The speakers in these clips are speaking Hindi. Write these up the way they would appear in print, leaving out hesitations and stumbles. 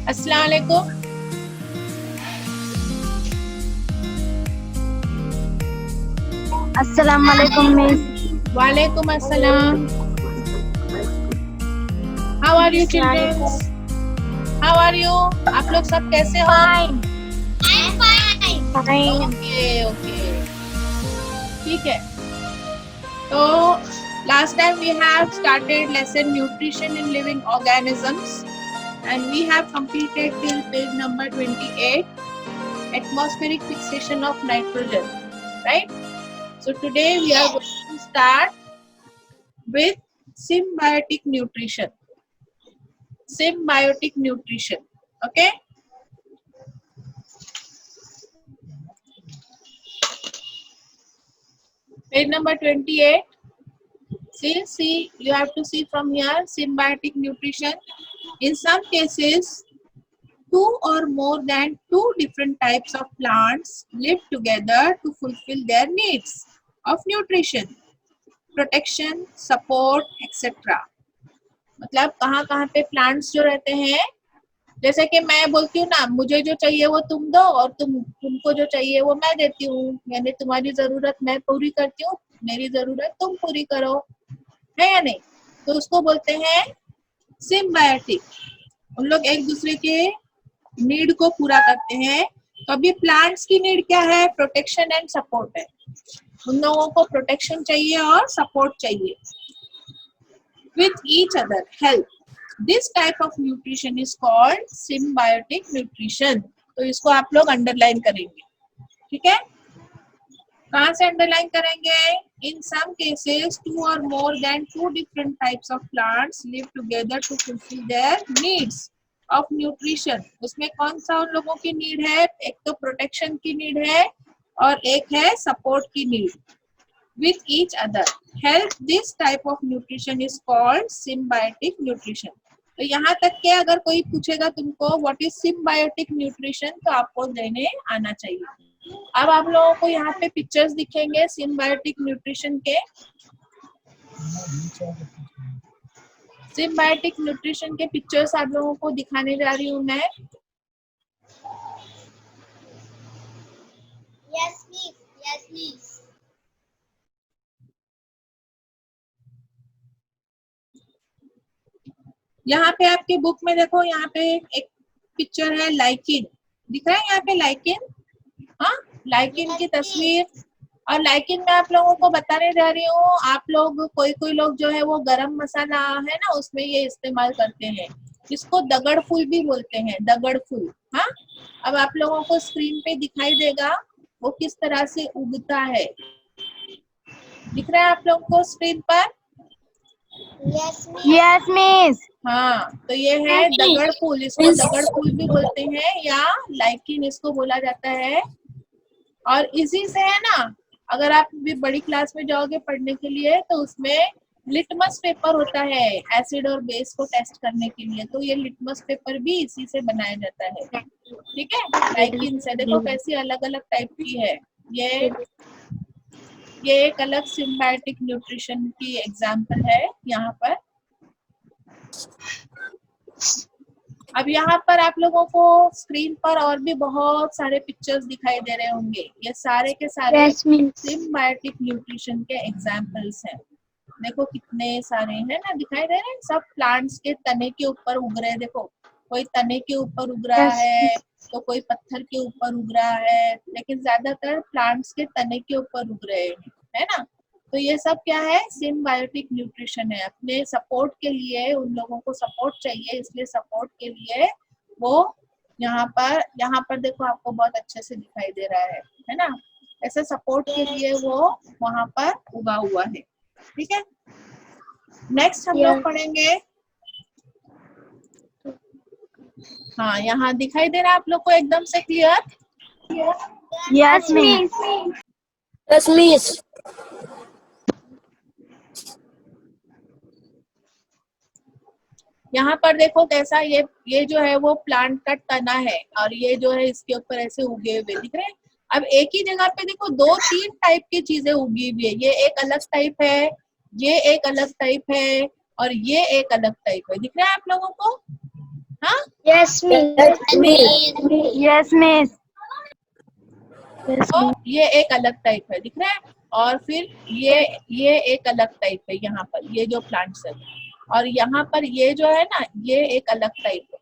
अस्सलाम वालेकुम। अस्सलाम वालेकुम मिस। वालेकुम अस्सलाम। How are you childrens? How are you? आप लोग सब कैसे हो? Fine fine. ओके ओके, ठीक है। तो last time we have started lesson nutrition in living organisms and we have completed till page number 28, atmospheric fixation of nitrogen, right? So today we are going to start with symbiotic nutrition. Symbiotic nutrition, okay? Page number 28. See, you have to see from here, symbiotic nutrition. In some cases, two or more than two different types of plants live together to fulfill their needs of nutrition, protection, support, etc. मतलब कहाँ कहाँ पे प्लांट्स जो रहते हैं, जैसे कि मैं बोलती हूँ ना, मुझे जो चाहिए वो तुम दो और तुमको जो चाहिए वो मैं देती हूँ, यानी तुम्हारी जरूरत मैं पूरी करती हूँ, मेरी जरूरत तुम पूरी करो, है या नहीं? तो उसको बोलते हैं सिम्बायोटिक। उन लोग एक दूसरे के नीड को पूरा करते हैं। तो अभी प्लांट्स की नीड क्या है? प्रोटेक्शन एंड सपोर्ट है। उन लोगों को प्रोटेक्शन चाहिए और सपोर्ट चाहिए। With each other help, this type of nutrition is called symbiotic nutrition. तो इसको आप लोग अंडरलाइन करेंगे, ठीक है? कहाँ से अंडरलाइन करेंगे? इन सम केसेस टू और more than two different types of plants live together to fulfil their needs of nutrition. उसमें कौन सा उन लोगों की नीड है? एक तो प्रोटेक्शन की नीड है और एक है सपोर्ट की need. With each other help, this type of nutrition is called symbiotic nutrition. तो यहाँ तक के अगर कोई पूछेगा तुमको व्हाट इज सिम्बायोटिक न्यूट्रिशन, तो आपको देने आना चाहिए। अब आप लोगों को यहाँ पे पिक्चर्स दिखेंगे सिम्बायोटिक न्यूट्रिशन के। सिम्बायोटिक न्यूट्रिशन के पिक्चर्स आप लोगों को दिखाने जा रही हूँ मैं। Yes miss, yes miss. यहाँ पे आपके बुक में देखो, यहाँ पे एक पिक्चर है लाइकिन, दिख रहा है यहाँ पे लाइकिन? हाँ, लाइकिन की तस्वीर। और लाइकिन में आप लोगों को बताने जा रही हूँ, आप लोग कोई लोग जो है वो गरम मसाला है ना, उसमें ये इस्तेमाल करते हैं, इसको दगड़ फूल भी बोलते हैं, दगड़ फूल। हाँ, अब आप लोगों को स्क्रीन पे दिखाई देगा वो किस तरह से उगता है। दिख रहा है आप लोगों को स्क्रीन पर? Yes miss. हाँ, तो ये है दगड़ फूल, इसको दगड़ फूल भी बोलते हैं या लाइकिन इसको बोला जाता है। और इसी से है ना, अगर आप भी बड़ी क्लास में जाओगे पढ़ने के लिए तो उसमें लिटमस पेपर होता है एसिड और बेस को टेस्ट करने के लिए, तो ये लिटमस पेपर भी इसी से बनाया जाता है, ठीक है? लाइकिन से देखो कैसी अलग अलग टाइप की है। ये एक अलग सिम्बायोटिक न्यूट्रिशन की एग्जांपल है यहाँ पर। अब यहाँ पर आप लोगों को स्क्रीन पर और भी बहुत सारे पिक्चर्स दिखाई दे रहे होंगे, ये सारे के सारे सिम्बायोटिक न्यूट्रिशन के एग्जांपल्स हैं। देखो कितने सारे हैं ना, दिखाई दे रहे हैं, सब प्लांट्स के तने के ऊपर उग रहे हैं। देखो कोई तने के ऊपर उग रहा है तो कोई पत्थर के ऊपर उग रहा है, लेकिन ज्यादातर प्लांट्स के तने के ऊपर उग रहे हैं, है ना? तो ये सब क्या है? सिम्बायोटिक न्यूट्रिशन है। अपने सपोर्ट के लिए, उन लोगों को सपोर्ट चाहिए, इसलिए सपोर्ट के लिए वो यहाँ पर देखो आपको बहुत अच्छे से दिखाई दे रहा है ना? ऐसे सपोर्ट के लिए वो वहां पर उगा हुआ है, ठीक है? नेक्स्ट हम लोग पढ़ेंगे। हाँ, यहाँ दिखाई दे रहा है आप लोग को एकदम से clear? Yes miss. Yes miss. यहाँ पर देखो कैसा ये जो है वो प्लांट का तना है और ये जो है इसके ऊपर ऐसे उगे हुए दिख रहे हैं। अब एक ही जगह पे देखो दो तीन टाइप की चीजें उगी हुई है, ये एक अलग टाइप है, ये एक अलग टाइप है और ये एक अलग टाइप है, दिख रहा है आप लोगों को? हाँ, Yes, miss. Yes, miss. Yes, miss. Yes, तो miss. ये एक अलग टाइप है, दिख रहा है। और फिर ये एक अलग टाइप है, यहाँ पर ये जो प्लांट्स है, और यहाँ पर ये जो है ना, ये एक अलग टाइप है,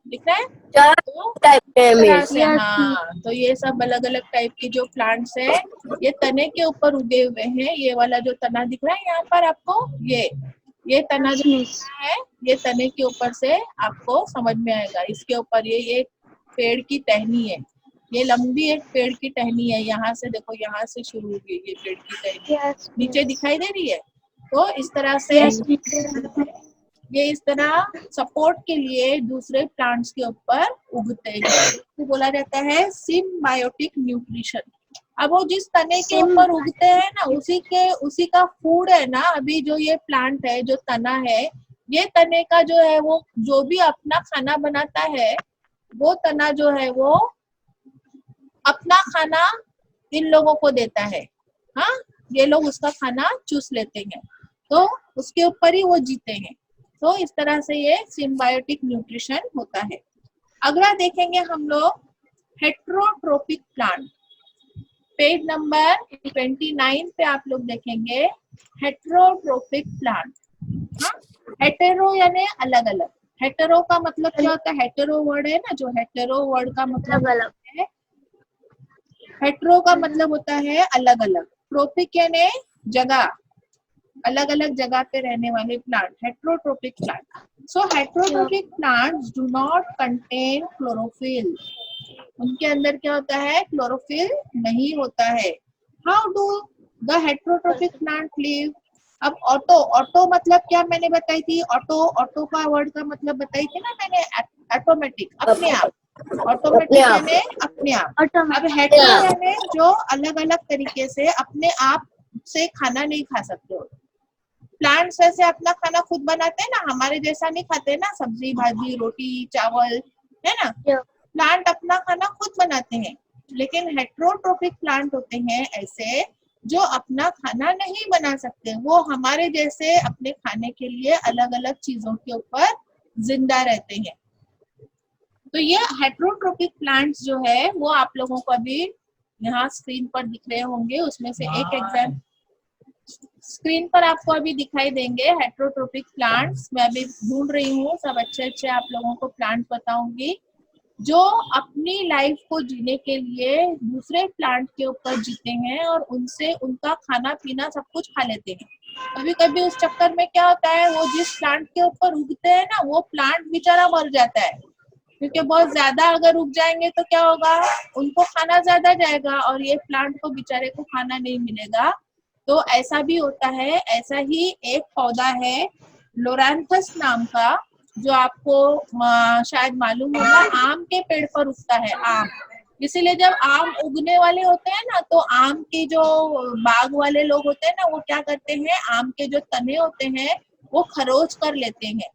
दिख रहा है। चार तो टाइप है इस तरह मिस। से, Yes, हाँ, तो ये सब अलग अलग टाइप की जो प्लांट्स है, ये तने के ऊपर उगे हुए हैं। ये वाला जो तना दिख रहा है यहाँ पर आपको, ये तना जो miss. है, ये तने के ऊपर से आपको समझ में आएगा। इसके ऊपर ये एक पेड़ की टहनी है, ये लंबी एक पेड़ की टहनी है। यहाँ से देखो, यहाँ से शुरू हुई ये पेड़ की टहनी, Yes, नीचे miss. दिखाई दे रही है। तो इस तरह से Yes, miss. ये इस तरह सपोर्ट के लिए दूसरे प्लांट्स के ऊपर उगते हैं, तो बोला जाता है सिम्बायोटिक न्यूट्रिशन। अब वो जिस तने के ऊपर उगते हैं ना, उसी का फूड है ना। अभी जो ये प्लांट है, जो तना है, ये तने का जो है, वो जो भी अपना खाना बनाता है, वो तना जो है वो अपना खाना इन लोगों को देता है। हाँ, ये लोग उसका खाना चूस लेते हैं, तो उसके ऊपर ही वो जीते हैं। तो इस तरह से ये सिम्बायोटिक न्यूट्रिशन होता है। अगला देखेंगे हम लोग हेट्रोट्रोपिक प्लांट। पेज नंबर 29 पे आप लोग देखेंगे हेट्रोट्रोपिक प्लांट। हाँ, हेटेरो यानी अलग अलग। हेटेरो का मतलब क्या होता है? हेटेरो वर्ड है ना, जो हेटेरो वर्ड का मतलब अलग-अलग। है, हेट्रो का मतलब होता है अलग अलग। ट्रोपिक यानी जगह, अलग अलग जगह पे रहने वाले plant, heterotrophic plant. So heterotrophic plants do not contain chlorophyll. उनके अंदर क्या होता है? क्लोरोफिल नहीं होता है। How do the heterotrophic plant live? अब ऑटो मतलब क्या मैंने बताई थी? ऑटो का वर्ड का मतलब बताई थी ना मैंने, ऑटोमेटिक, अपने आप। ऑटोमेटिक यानी अपने आप। अब हेट्रो यानी जो अलग अलग तरीके से अपने आप से खाना नहीं खा सकते हो। प्लांट्स ऐसे अपना खाना खुद बनाते हैं ना, हमारे जैसा नहीं खाते ना, सब्जी भाजी रोटी चावल, है ना। प्लांट अपना खाना खुद बनाते हैं, लेकिन हेट्रोट्रोपिक प्लांट होते हैं ऐसे जो अपना खाना नहीं बना सकते। वो हमारे जैसे अपने खाने के लिए अलग अलग चीजों के ऊपर जिंदा रहते हैं। तो ये हेट्रोट्रोपिक प्लांट्स जो है वो आप लोगों को अभी यहाँ स्क्रीन पर दिख रहे होंगे। उसमें से एक एग्जाम स्क्रीन पर आपको अभी दिखाई देंगे हेट्रोट्रोपिक प्लांट्स। मैं अभी ढूंढ रही हूँ, सब अच्छे अच्छे आप लोगों को प्लांट बताऊंगी जो अपनी लाइफ को जीने के लिए दूसरे प्लांट के ऊपर जीते हैं और उनसे उनका खाना पीना सब कुछ खा लेते हैं। कभी कभी उस चक्कर में क्या होता है, वो जिस प्लांट के ऊपर उगते हैं ना, वो प्लांट बेचारा मर जाता है, क्योंकि बहुत ज्यादा अगर उग जाएंगे तो क्या होगा, उनको खाना ज्यादा जाएगा और ये प्लांट को बेचारे को खाना नहीं मिलेगा। तो ऐसा भी होता है। ऐसा ही एक पौधा है लोरांथस नाम का, जो आपको शायद मालूम होगा, आम के पेड़ पर उगता है, आम। इसीलिए जब आम उगने वाले होते हैं ना, तो आम के जो बाग वाले लोग होते हैं ना, वो क्या करते हैं, आम के जो तने होते हैं वो खरोच कर लेते हैं,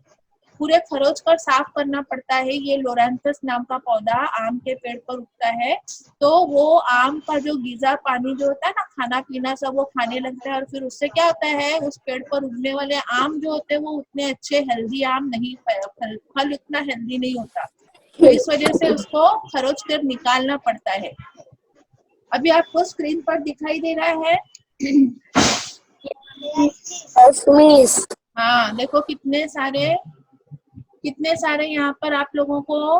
पूरे खरोच कर साफ करना पड़ता है। ये लोरांथस नाम का पौधा आम के पेड़ पर उगता है, तो वो आम का जो गीजा पानी जो होता है ना, खाना पीना सब वो खाने लगता है, और फिर उससे क्या होता है, उस पेड़ पर उगने वाले आम जो होते हैं वो उतने अच्छे हेल्दी आम नहीं, फल उतना हेल्दी नहीं होता, तो इस वजह से उसको खरोच कर निकालना पड़ता है। अभी आपको स्क्रीन पर दिखाई दे रहा है। Yes, miss. हाँ, देखो कितने सारे यहाँ पर आप लोगों को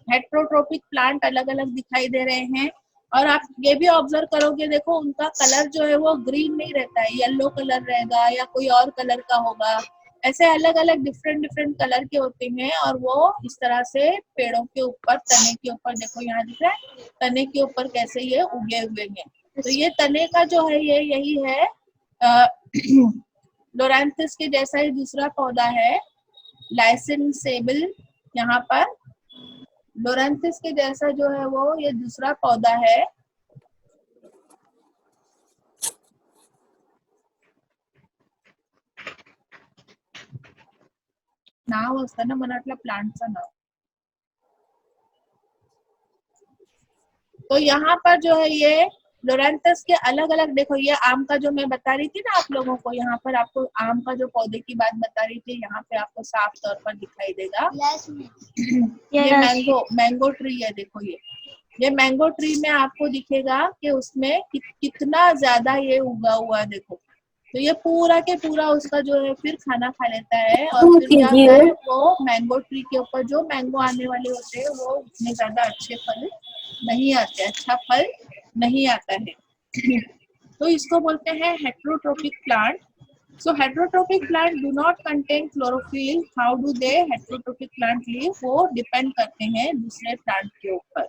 हेट्रोट्रोपिक प्लांट अलग अलग दिखाई दे रहे हैं। और आप ये भी ऑब्जर्व करोगे, देखो उनका कलर जो है वो ग्रीन नहीं रहता है, येलो कलर रहेगा या कोई और कलर का होगा। ऐसे अलग अलग डिफरेंट डिफरेंट कलर के होते हैं, और वो इस तरह से पेड़ों के ऊपर, तने के ऊपर, देखो यहाँ दिख रहा है तने के ऊपर कैसे ये उगे हुए हैं। तो ये तने का जो है ये यही है। लोरांथस के जैसा ही दूसरा पौधा है लाइसिन सेबल। यहाँ पर लोरांथस के जैसा जो है वो ये दूसरा पौधा है, नाव असतं ना मनातला प्लांटचं नाव। तो यहाँ पर जो है ये लोरेंथस के अलग अलग, देखो ये आम का जो मैं बता रही थी ना आप लोगों को, यहाँ पर आपको आम का जो पौधे की बात बता रही थी, यहाँ पे आपको साफ तौर पर दिखाई देगा। ये मैंगो ट्री है, देखो ये मैंगो ट्री में आपको दिखेगा कि उसमें कितना ज्यादा ये उगा हुआ है, देखो। तो ये पूरा के पूरा उसका जो है फिर खाना खा लेता है, और फिर क्या होता है, वो मैंगो ट्री के ऊपर जो मैंगो आने वाले होते हैं वो उतने ज्यादा अच्छे फल नहीं आते, अच्छा फल नहीं आता है। तो इसको बोलते हैं हेटेरोट्रोपिक plant. So heterotrophic plant do not contain chlorophyll. How do they heterotrophic plant live? वो डिपेंड करते हैं दूसरे प्लांट के ऊपर।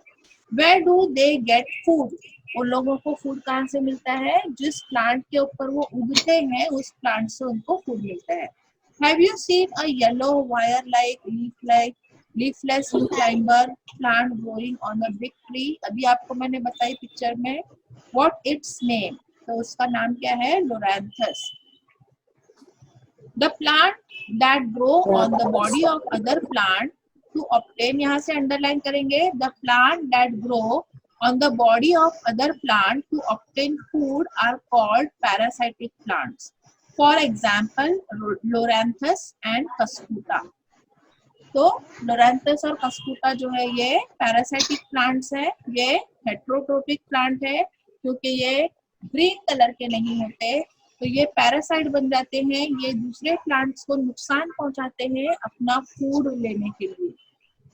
Where do they get food? उन लोगों को फूड कहाँ से मिलता है? जिस प्लांट के ऊपर वो उगते हैं उस प्लांट से उनको फूड मिलता है। Have you seen a yellow wire-like leafless climber plant growing on a big tree? अभी आपको मैंने बताई पिक्चर में। What its name? तो उसका नाम क्या है? लोरेंथस। The plant that grow on the body of other plant to obtain, यहाँ से अंडरलाइन करेंगे, the plant that grow on the body of other plant to obtain food are called parasitic plants. For example, Loranthus and Cuscuta. तो लोरेंथस और कस्कुटा जो है ये पैरासाइटिक प्लांट्स है, ये हेटेरोट्रोपिक प्लांट है क्योंकि ये ग्रीन कलर के नहीं होते, तो ये पैरासाइट बन जाते हैं, ये दूसरे प्लांट्स को नुकसान पहुंचाते हैं अपना फूड लेने के लिए,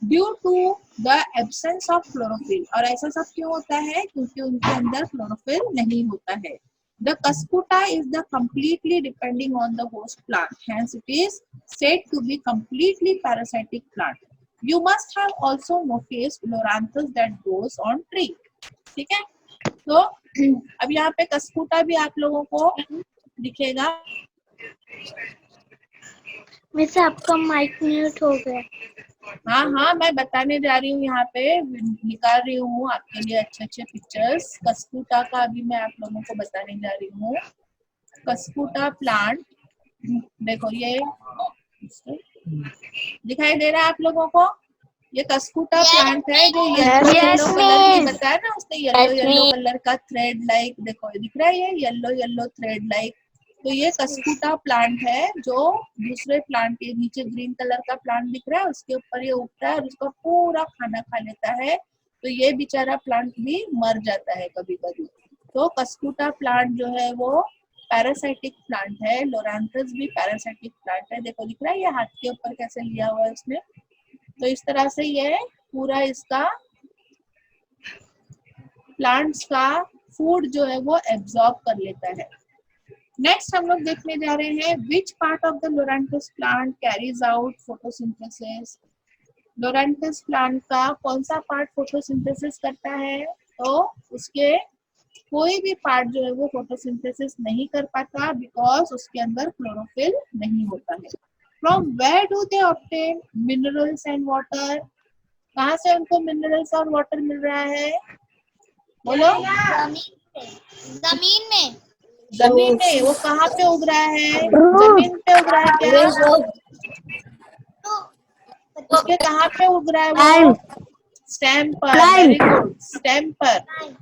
due to the absence of chlorophyll. और ऐसा सब क्यों होता है? क्योंकि उनके अंदर क्लोरोफिल नहीं होता है। The Cuscuta is the completely depending on the host plant, hence it is said to be completely parasitic plant. You must have also noticed Loranthus that grows on tree. ठीक है, तो अब यहाँ पे कस्कुटा भी आप लोगों को दिखेगा। मिस आपका माइक म्यूट हो गया। हाँ, मैं बताने जा रही हूँ, यहाँ पे निकाल रही हूँ आपके लिए अच्छे पिक्चर्स। कस्कुटा का अभी मैं आप लोगों को बताने जा रही हूँ। कस्कुटा प्लांट, देखो ये दिखाई दे रहा है आप लोगों को? ये कस्कुटा प्लांट है जो येलो कलर की बताया ना उसने, येलो कलर का थ्रेड लाइक, देखो दिख रहा है ये येलो थ्रेड लाइक। तो ये कस्कुटा प्लांट है जो दूसरे प्लांट के नीचे ग्रीन कलर का प्लांट दिख रहा है उसके ऊपर ये उगता है और उसका पूरा खाना खा लेता है, तो ये बेचारा प्लांट भी मर जाता है कभी कभी। तो कस्कुटा प्लांट जो है वो पैरासाइटिक प्लांट है, लोरांथस भी पैरासाइटिक प्लांट है। देखो दिख रहा है ये हाथ के ऊपर कैसे लिया हुआ है उसने, तो इस तरह से ये पूरा इसका प्लांट्स का फूड जो है वो एब्जॉर्ब कर लेता है। नेक्स्ट हम लोग देखने जा रहे हैं which part of the Loranthus plant carries out photosynthesis. Loranthus plant का कौन सा पार्ट फोटोसिंथेसिस करता है? तो उसके कोई भी पार्ट जो है वो फोटोसिंथेसिस नहीं कर पाता बिकॉज उसके अंदर क्लोरोफिल नहीं होता है। From where do they obtain minerals and water? कहाँ से उनको मिनरल्स और वाटर मिल रहा है? बोलो। जमीन में। वो कहाँ पे उग रहा है? जमीन पे उग रहा है क्या? उसके कहाँ पे उग रहा है वो? स्टेम पर। वेरी गुड, स्टेम पर।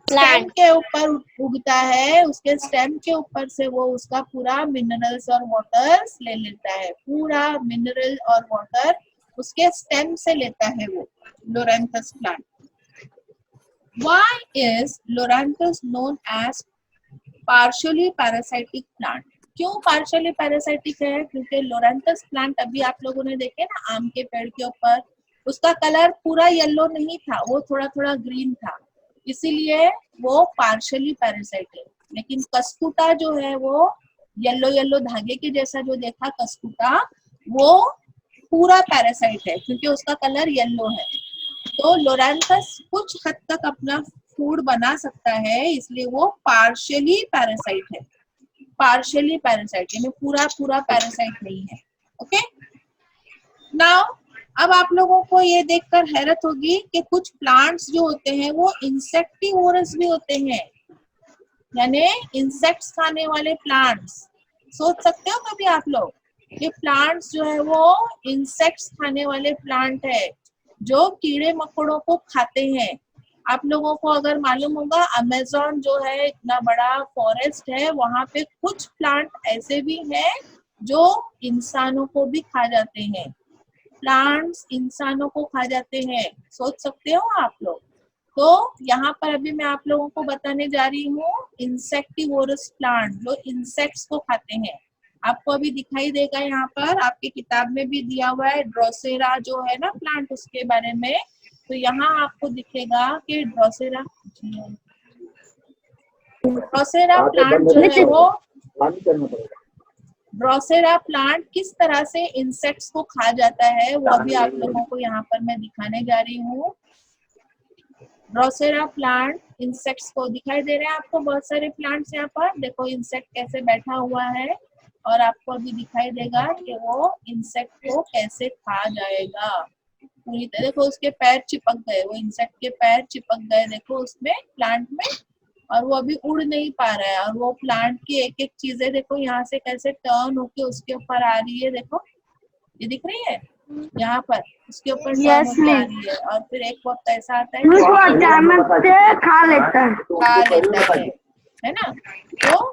स्टेम के ऊपर उगता है, उसके स्टेम के ऊपर से वो उसका पूरा मिनरल्स और वाटर ले लेता है, पूरा मिनरल और वाटर उसके स्टेम से लेता है वो Loranthus plant. Why is Loranthus known as partially parasitic plant? क्यों पार्शियली पैरासाइटिक है? क्योंकि लोरांथस प्लांट अभी आप लोगों ने देखे ना आम के पेड़ के ऊपर, उसका कलर पूरा येलो नहीं था, वो थोड़ा थोड़ा ग्रीन था, इसीलिए वो पार्शियली पैरासाइट है। लेकिन कस्कुटा जो है वो येलो धागे के जैसा जो देखा कस्कुटा, वो पूरा पैरासाइट है क्योंकि उसका कलर येलो है। तो लोरांथस कुछ हद तक अपना फूड बना सकता है, इसलिए वो पार्शियली पैरासाइट है, पार्शियली पैरासाइट यानी पूरा पैरासाइट नहीं है। ओके, नाउ अब आप लोगों को ये देखकर हैरत होगी कि कुछ प्लांट्स जो होते हैं वो इंसेक्टिवोरस भी होते हैं, यानी इंसेक्ट्स खाने वाले प्लांट्स। सोच सकते हो कभी आप लोग कि प्लांट्स जो है वो इंसेक्ट्स खाने वाले प्लांट है जो कीड़े मकोड़ों को खाते हैं। आप लोगों को अगर मालूम होगा अमेज़न जो है इतना बड़ा फॉरेस्ट है, वहां पे कुछ प्लांट ऐसे भी हैं जो इंसानों को भी खा जाते हैं। प्लांट्स इंसानों को खा जाते हैं, सोच सकते हो आप लोग। तो यहाँ पर अभी मैं आप लोगों को बताने जा रही हूँ इंसेक्टिवोरस प्लांट, जो इंसेक्ट्स को खाते हैं। आपको अभी दिखाई देगा यहाँ पर, आपकी किताब में भी दिया हुआ है ड्रोसेरा जो है ना प्लांट, उसके बारे में। तो यहाँ आपको दिखेगा कि ड्रोसेरा प्लांट जो है वो ड्रोसेरा प्लांट किस तरह से इंसेक्ट्स को खा जाता है, वो अभी आप लोगों को यहाँ पर मैं दिखाने जा रही हूँ। ड्रोसेरा प्लांट इंसेक्ट्स को दिखाई दे रहे हैं आपको, बहुत सारे प्लांट्स यहाँ पर। देखो इंसेक्ट कैसे बैठा हुआ है, और आपको अभी दिखाई देगा कि वो इंसेक्ट को कैसे खा जाएगा पूरी तरह। देखो उसके पैर चिपक गए, वो इंसेक्ट के पैर चिपक गए देखो उसमें, प्लांट में, और वो अभी उड़ नहीं पा रहा है। और वो प्लांट की एक एक चीजें देखो यहाँ से कैसे टर्न होके उसके ऊपर आ रही है, देखो ये दिख रही है यहाँ पर, उसके ऊपर टर्न होके आ रही है। और फिर एक वक्त ऐसा आता है वो अचानक से खा लेता है ना। तो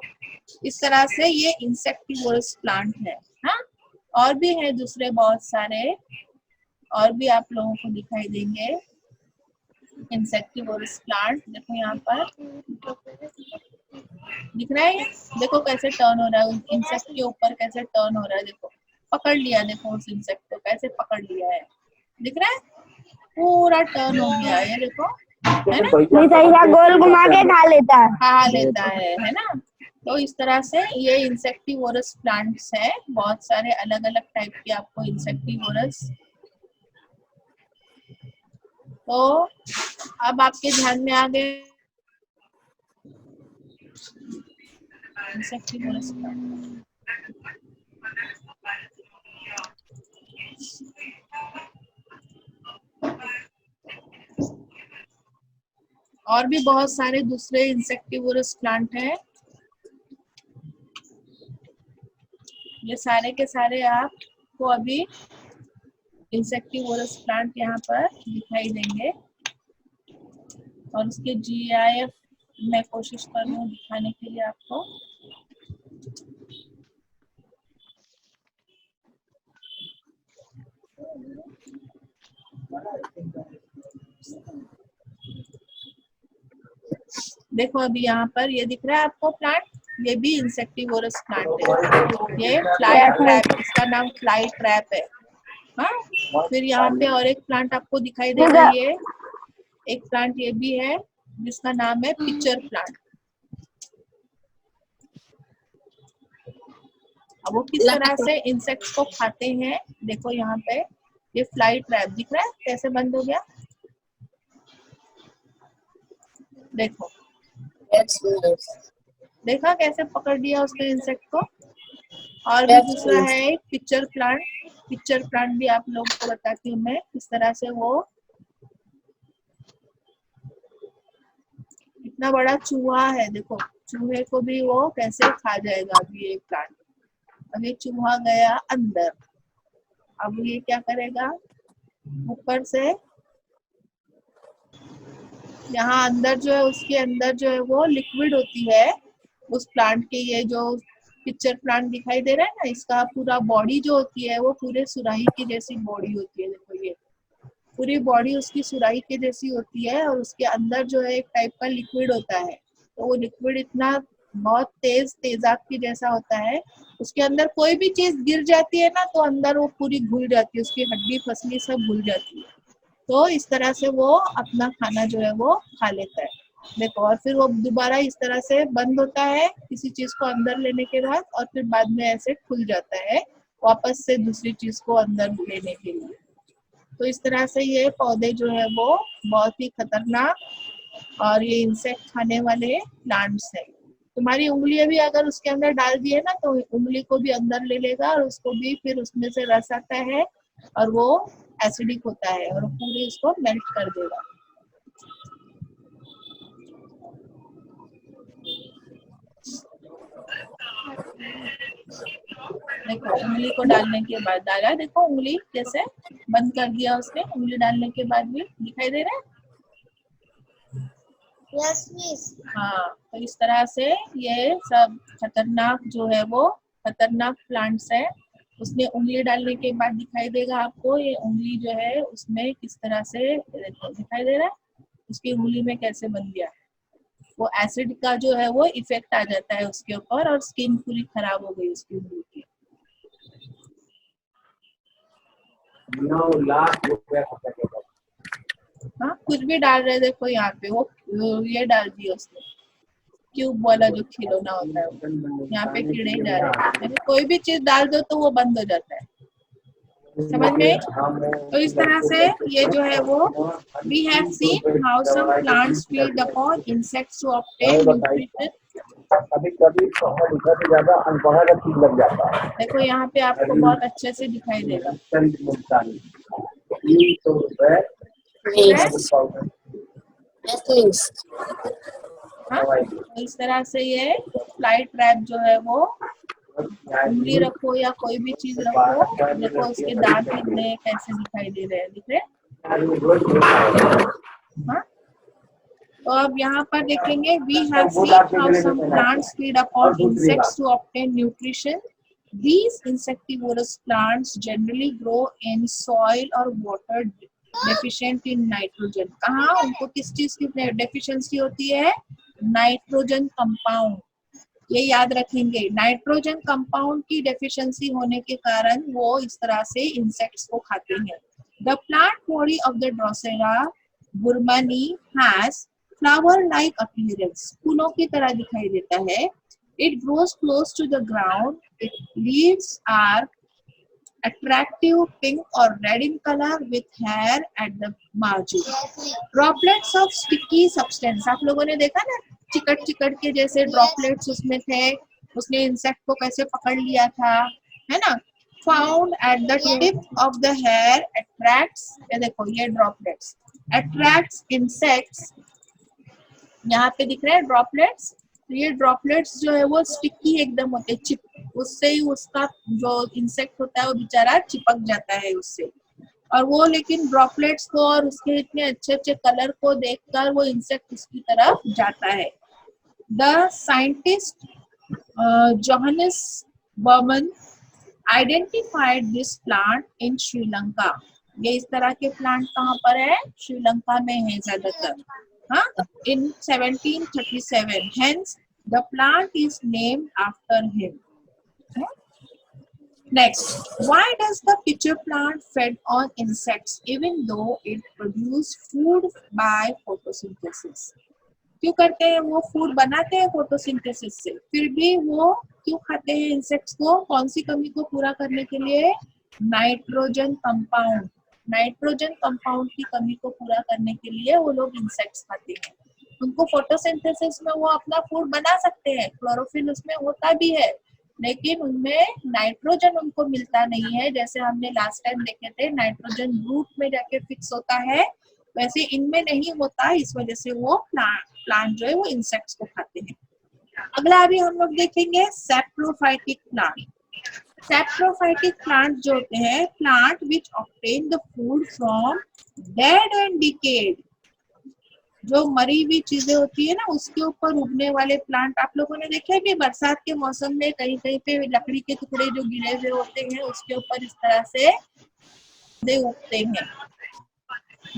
इस तरह से ये इंसेक्टिवोरस प्लांट है। हाँ, और भी है दूसरे बहुत सारे, और भी आप लोगों को दिखाई देंगे इंसेक्टिवोरस प्लांट। देखो यहाँ पर दिख रहा है, ये देखो कैसे टर्न हो रहा है, इंसेक्ट के ऊपर कैसे टर्न हो रहा है। देखो पकड़ लिया, देखो उस इंसेक्ट को कैसे पकड़ लिया है, दिख रहा है, पूरा टर्न हो गया है, ये देखो है ना, गोल घुमा के खा लेता है ना। तो इस तरह से ये इंसेक्टिवोरस प्लांट्स है, बहुत सारे अलग अलग टाइप के आपको इंसेक्टिवोरस। तो अब आपके ध्यान में आ गए इंसेक्टिवोरस प्लांट। और भी बहुत सारे दूसरे इंसेक्टिवोरस प्लांट हैं, ये सारे के सारे आपको अभी इंसेक्टिवोरस प्लांट यहाँ पर दिखाई देंगे। और उसके GIF मैं कोशिश कर रही हूँ दिखाने के लिए आपको। देखो अभी यहाँ पर ये दिख रहा है आपको प्लांट, ये भी इंसेक्टिवोरस प्लांट है, ये फ्लाई ट्रैप, इसका नाम फ्लाई ट्रैप है। हाँ, फिर यहाँ पे और एक प्लांट आपको दिखाई देगा, ये एक प्लांट ये भी है जिसका नाम है पिचर प्लांट। अब वो किस तरह से इंसेक्ट्स को खाते हैं, देखो यहाँ पे ये फ्लाई ट्रैप दिख रहा है कैसे बंद हो गया, देखो देखा कैसे पकड़ लिया उसने इंसेक्ट को। और भी दूसरा है एक पिचर प्लांट, पिचर प्लांट भी आप लोगों को बताती हूँ मैं किस तरह से वो, इतना बड़ा चूहा है, देखो चूहे को भी वो कैसे खा जाएगा अभी ये प्लांट। अब ये चूहा गया अंदर, अब ये क्या करेगा, ऊपर से यहाँ अंदर जो है, उसके अंदर जो है वो लिक्विड होती है उस प्लांट के। ये जो पिक्चर प्लांट दिखाई दे रहा है ना, इसका पूरा बॉडी जो होती है वो पूरे सुराही की जैसी बॉडी होती है। देखो ये पूरी बॉडी उसकी सुराही के जैसी होती है, और उसके अंदर जो है एक टाइप का लिक्विड होता है। तो वो लिक्विड इतना बहुत तेजाब की जैसा होता है, उसके अंदर कोई भी चीज गिर जाती है ना तो अंदर वो पूरी घुल जाती है, उसकी हड्डी फसली सब घुल जाती है। तो इस तरह से वो अपना खाना जो है वो खा लेता है, देखो। और फिर वो दोबारा इस तरह से बंद होता है किसी चीज को अंदर लेने के बाद, और फिर बाद में ऐसे खुल जाता है वापस से दूसरी चीज को अंदर लेने के लिए। तो इस तरह से ये पौधे जो है वो बहुत ही खतरनाक और ये इंसेक्ट खाने वाले प्लांट्स है। तुम्हारी उंगली भी अगर उसके अंदर डाल दिए ना तो उंगली को भी अंदर ले लेगा, और उसको भी फिर उसमें से रस आता है और वो एसिडिक होता है और पूरे इसको मेल्ट कर देगा। देखो उंगली को डालने के बाद डाला, देखो उंगली जैसे बंद कर दिया उसने, उंगली डालने के बाद भी दिखाई दे रहा है। Yes, miss. हाँ, तो इस तरह से ये सब खतरनाक जो है वो खतरनाक प्लांट्स है। उसमें उंगली डालने के बाद दिखाई देगा आपको, ये उंगली जो है उसमें किस तरह से दिखाई दे रहा है, उसकी उंगली में कैसे बन गया। वो एसिड का जो है वो इफेक्ट आ जाता है उसके ऊपर और स्किन पूरी खराब हो गई उसकी उंगली की। हाँ, कुछ भी डाल रहे देखो यहाँ पे, वो ये डाल दिया उसने, क्यूब वाला जो खिलौना होता है वो। यहाँ पे कीड़े ही जा रहे हैं, कोई भी चीज डाल दो तो वो बंद हो जाता है, समझ में? तो इस तरह से ये जो है वो we have seen how some plants feed upon insects to obtain nutrition. कभी-कभी पढ़ा लिखा से ज्यादा अनपढ़ा का चीज लग जाता है। देखो यहाँ पे आपको बहुत अच्छे से दिखाई देगा। Miss. Yes, miss. हाँ, तो इस तरह से ये फ्लाई ट्रैप जो है वो उंगली रखो या कोई भी चीज रखो, देखो उसके दांत कितने कैसे दिखाई दे रहे हैं, दिख रहे हैं? हाँ, तो अब यहाँ पर देखेंगे we have seen how some plants feed upon insects to obtain nutrition. These insectivorous plants generally grow in soil or water deficient in nitrogen. कहाँ उनको किस चीज की डेफिशिएंसी होती है? नाइट्रोजन कंपाउंड, ये याद रखेंगे। नाइट्रोजन कंपाउंड की डेफिशिएंसी होने के कारण वो इस तरह से इंसेक्ट्स को खाते हैं। The plant body of the Drosera burmani has flower-like appearance. फूलों की तरह दिखाई देता है। It grows close to the ground. Its leaves are attractive pink or red in color with hair at the margin. Droplets of sticky substance. आप लोगों ने देखा ना, चिकट चिकट के जैसे ड्रॉपलेट्स उसमें थे, उसने इंसेक्ट को कैसे पकड़ लिया था, है ना? Found at the tip of the hair attracts, ये देखो ये ड्रॉपलेट्स attracts insects, यहाँ पे दिख रहे हैं ड्रॉपलेट्स। तो ये ड्रॉपलेट्स जो है वो स्टिकी एकदम होते हैं, उससे ही उसका जो इंसेक्ट होता है वो बेचारा चिपक जाता है उससे। और वो लेकिन ड्रॉपलेट्स को और उसके इतने अच्छे अच्छे कलर को देखकर वो इंसेक्ट उसकी तरफ जाता है। The scientist Johannes Burman identified this plant in Sri Lanka. ये इस तरह के प्लांट कहाँ पर है? श्रीलंका में है ज्यादातर। हाँ, in 1737, hence the plant is named after him. Next, why does the pitcher plant fed on insects even though it produce food by photosynthesis? क्यों करते हैं? वो फूड बनाते हैं फोटोसिंथेसिस से, फिर भी वो क्यों खाते हैं इंसेक्ट्स को? कौन सी कमी को पूरा करने के लिए? Nitrogen compound. नाइट्रोजन कंपाउंड की कमी को पूरा करने के लिए वो लोग इंसेक्ट्स खाते हैं। उनको फोटोसिंथेसिस में वो अपना फूड बना सकते हैं, क्लोरोफिल उसमें होता भी है, लेकिन उनमें नाइट्रोजन उनको मिलता नहीं है। जैसे हमने लास्ट टाइम देखे थे, नाइट्रोजन रूट में जाके फिक्स होता है, वैसे इनमें नहीं होता। इस वजह से वो प्लांट जो है वो इंसेक्ट्स को खाते हैं। अगला अभी हम लोग देखेंगे सैप्रोफाइटिक प्लांट। सैप्रोफाइटिक प्लांट जो होते हैं, plant which obtain the food from dead and decade. जो मरी हुई चीजें होती है ना, उसके ऊपर उगने वाले प्लांट आप लोगों ने देखे भी। बरसात के मौसम में कहीं कहीं पे लकड़ी के टुकड़े जो गिरे हुए होते हैं उसके ऊपर इस तरह से पौधे उगते हैं।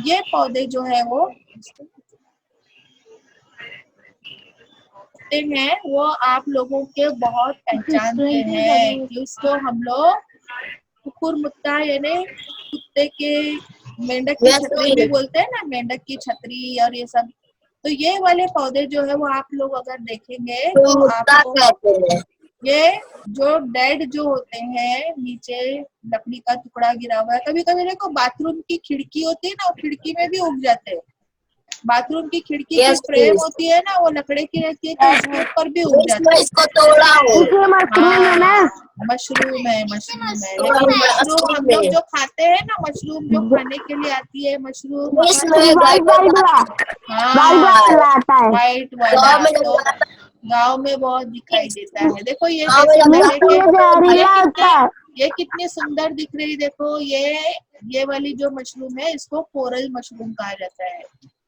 ये पौधे जो है वो हैं, वो आप लोगों के बहुत पहचानते हैं कि उसको हम लोग कुकुर मुत्ता यानी कुत्ते के मेंढक की छतरी भी बोलते हैं ना, मेंढक की छतरी और ये सब। तो ये वाले पौधे जो है वो आप लोग अगर देखेंगे तो आपको ये जो डेड जो होते हैं, नीचे लकड़ी का टुकड़ा गिरा हुआ है, कभी कभी देखो बाथरूम की खिड़की होती है ना, वो खिड़की में भी उग जाते हैं। बाथरूम की खिड़की की फ्रेम होती है ना, वो लकड़े की रहती है, तो उसके ऊपर भी उग जाता है। इसको तोड़ा हो। मशरूम है, मशरूम है, लेकिन मशरूम हम लोग जो खाते हैं ना, मशरूम जो खाने के लिए आती है, मशरूम वाइट वाला, तो गाँव में बहुत दिखाई देता है। देखो ये ये कितनी सुंदर दिख रही, देखो ये वाली जो मशरूम है इसको कोरल मशरूम कहा जाता है।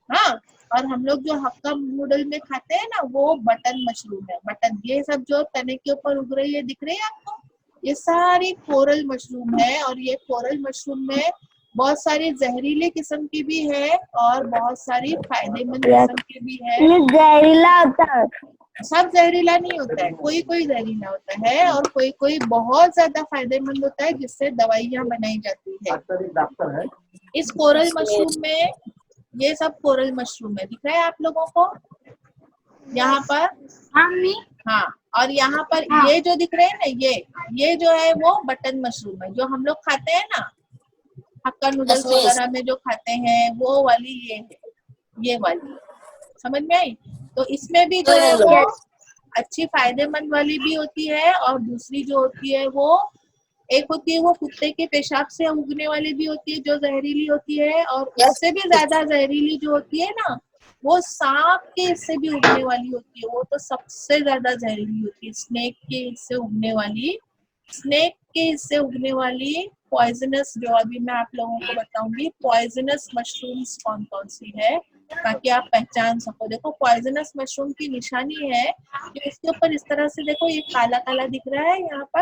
हाँ, और हम लोग जो हक्का नूडल में खाते हैं ना वो बटन मशरूम है। बटन, ये सब जो तने के ऊपर उग रही है दिख रही है आपको, ये सारी कोरल मशरूम है। और ये कोरल मशरूम में बहुत सारी जहरीले किस्म की भी है और बहुत सारी फायदेमंद किस्म की भी है। ये जहरीला होता है। सब जहरीला नहीं होता है, कोई कोई जहरीला होता है और कोई कोई बहुत ज्यादा फायदेमंद होता है जिससे दवाइयां बनाई जाती है। डॉक्टर है। इस कोरल मशरूम में, ये सब कोरल मशरूम है, दिख रहा है आप लोगों को यहाँ पर? हाँ, और यहाँ पर ये जो दिख रहे हैं ना, ये जो है वो बटन मशरूम है, जो हम लोग खाते हैं ना हक्का नूडल्स वगैरह में जो खाते हैं, वो वाली ये है, ये वाली। समझ में आई? तो इसमें भी जो है वो अच्छी फायदेमंद वाली भी होती है और दूसरी जो होती है वो, एक होती है वो कुत्ते के पेशाब से उगने वाली भी होती है जो जहरीली होती है, और उससे भी ज्यादा जहरीली जो होती है ना वो सांप के इससे भी उगने वाली होती है, वो तो सबसे ज्यादा जहरीली होती है। स्नेक के इससे उगने वाली पॉइजनस, जो अभी मैं आप लोगों को बताऊंगी पॉइजनस मशरूम्स कौन कौन सी है ताकि आप पहचान सको। देखो पॉइजनस मशरूम की निशानी है कि इसके ऊपर इस तरह से देखो, ये काला काला दिख रहा है यहाँ पर,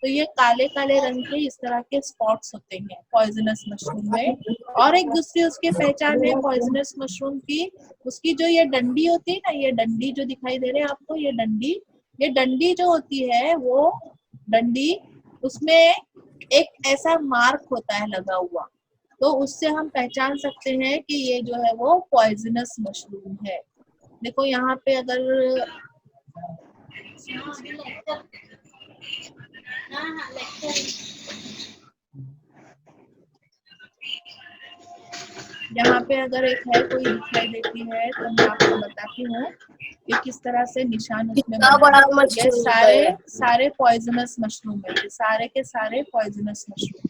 तो ये काले काले रंग के इस तरह के स्पॉट्स होते हैं पॉइजनस मशरूम में। और एक दूसरी उसकी पहचान है पॉइजनस मशरूम की, उसकी जो ये डंडी होती है ना, ये डंडी जो दिखाई दे रहे हैं आपको, ये डंडी जो होती है वो डंडी, उसमें एक ऐसा मार्क होता है लगा हुआ, तो उससे हम पहचान सकते हैं कि ये जो है वो पॉइजनस मशरूम है। देखो यहाँ पे अगर यहाँ पे अगर एक है कोई दिखाई देती है तो मैं आपको बताती हूँ कि किस तरह से निशान उसमें बना। ये सारे पॉइजनस मशरूम है, ये सारे के सारे पॉइजनस मशरूम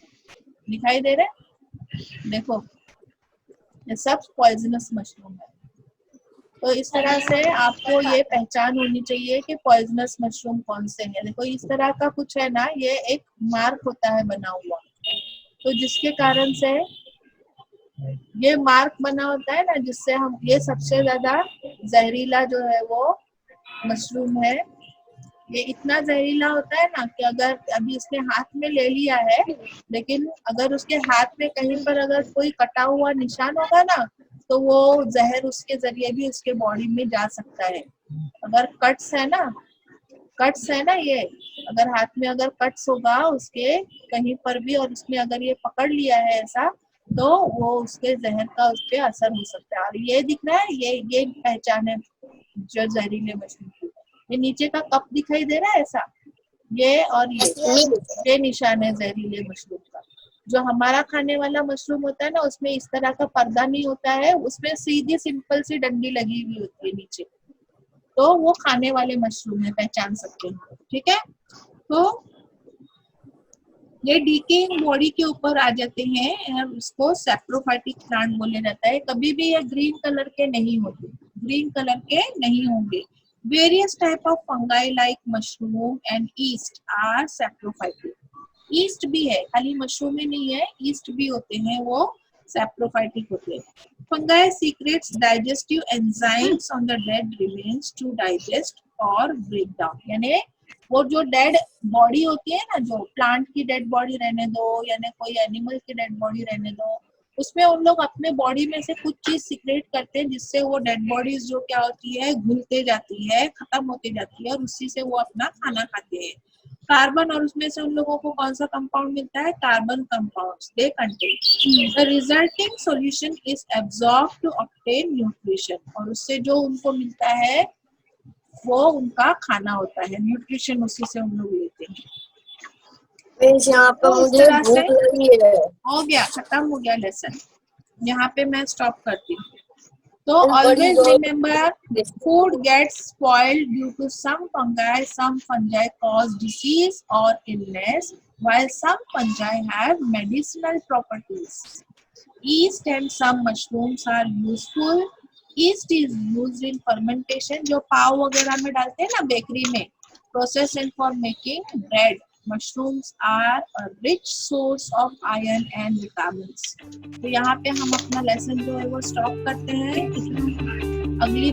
दिखाई दे रहे। देखो ये सब पॉइजनस मशरूम है। तो इस तरह से आपको ये पहचान होनी चाहिए कि पॉइजनस मशरूम कौन से हैं। देखो इस तरह का कुछ है ना, ये एक मार्क होता है बना हुआ, तो जिसके कारण से ये मार्क बना होता है ना, जिससे हम, ये सबसे ज्यादा जहरीला जो है वो मशरूम है। ये इतना जहरीला होता है ना कि अगर अभी उसने हाथ में ले लिया है, लेकिन अगर उसके हाथ में कहीं पर अगर कोई कटा हुआ निशान होगा ना तो वो जहर उसके जरिए भी उसके बॉडी में जा सकता है। अगर कट्स है ना ये, अगर हाथ में अगर कट्स होगा उसके कहीं पर भी और उसने अगर ये पकड़ लिया है ऐसा, तो वो उसके जहर का उस पर असर हो सकता है। और ये दिख रहा है, ये पहचान है जो जहरीले मशरूम की। ये नीचे का कप दिखाई दे रहा है ऐसा, ये और ये निशान है जहरीले मशरूम का। जो हमारा खाने वाला मशरूम होता है ना, उसमें इस तरह का पर्दा नहीं होता है, उसमें सीधी सिंपल सी डंडी लगी हुई होती है नीचे, तो वो खाने वाले मशरूम है, पहचान सकते हैं। ठीक है, तो ये डीकेइंग बॉडी के ऊपर आ जाते हैं, उसको सैप्रोफाइटिक प्लांट बोले जाता है। कभी भी ये ग्रीन कलर के नहीं होते, ग्रीन कलर के नहीं होंगे। Various type of fungi like mushroom and yeast are saprophytic. Yeast भी है, खाली मशरूम ही नहीं है, ईस्ट भी होते हैं, वो सैप्रोफाइटिक होते हैं। Fungi secretes digestive enzymes on the dead remains to digest और ब्रेक डाउन। यानी वो जो डेड बॉडी होती है ना, जो प्लांट की डेड बॉडी रहने दो या कोई एनिमल की डेड बॉडी रहने दो, उसमें उन लोग अपने बॉडी में से कुछ चीज सीक्रेट करते हैं जिससे वो डेड बॉडीज जो क्या होती है घुलते जाती है, खत्म होती जाती है और उसी से वो अपना खाना खाते हैं। कार्बन, और उसमें से उन लोगों को कौन सा कंपाउंड मिलता है? Carbon compounds they contain. The resulting solution is absorb to obtain nutrition, और उससे जो उनको मिलता है वो उनका खाना होता है, न्यूट्रिशन उसी से हम लोग लेते हैं। यहाँ पे तो मुझे भूख लगी है। हो गया, खत्म हो गया लेसन, यहाँ पे मैं स्टॉप करती हूँ। तो always remember food gets spoiled due to some fungi, some fungi cause disease और illness, while some fungi have medicinal properties. Yeast and some mushrooms are useful. Yeast is used in fermentation, जो पाव वगैरह में डालते हैं ना बेकरी में, processed for making bread. Mushrooms are a rich source of iron and vitamins. तो यहाँ पे हम अपना लेसन जो है वो स्टॉप करते हैं. अगली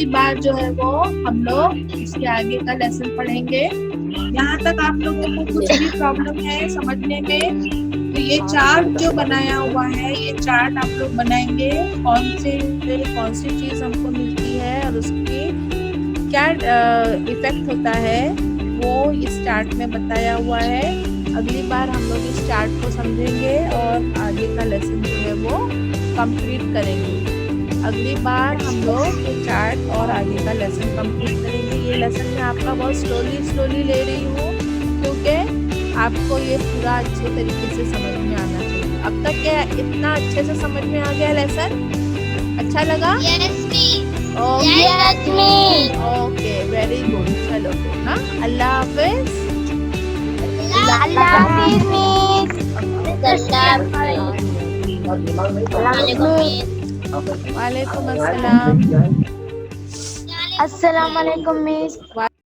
बार जो है वो हम लोग इसके आगे का लेसन पढ़ेंगे. यहाँ तक आप लोगों को कुछ भी प्रॉब्लम है समझने में? तो ये चार्ट जो बनाया हुआ है, ये चार्ट आप लोग बनाएंगे. कौन सी चीज हमको मिलती है और उसकी क्या इफेक्ट होता है वो इस चार्ट में बताया हुआ है. अगली बार हम लोग इस चार्ट को समझेंगे और आगे का लेसन जो है वो कंप्लीट करेंगे. अगली बार हम लोग ये चार्ट और आगे का लेसन कंप्लीट करेंगे. ये लेसन मैं आपका बहुत स्लोली ले रही हूँ क्योंकि आपको ये पूरा अच्छे तरीके से समझ में आना चाहिए. अब तक क्या इतना अच्छे से समझ में आ गया लेसन? अच्छा लगा? Yes, miss. Okay Yes, miss. Okay, very good. चलो फिर ना, अल्लाह हाफिज. अल्लाह हाफिज मिस. वालेकुम अस्सलाम. अस्सलाम वालेकुम मिस.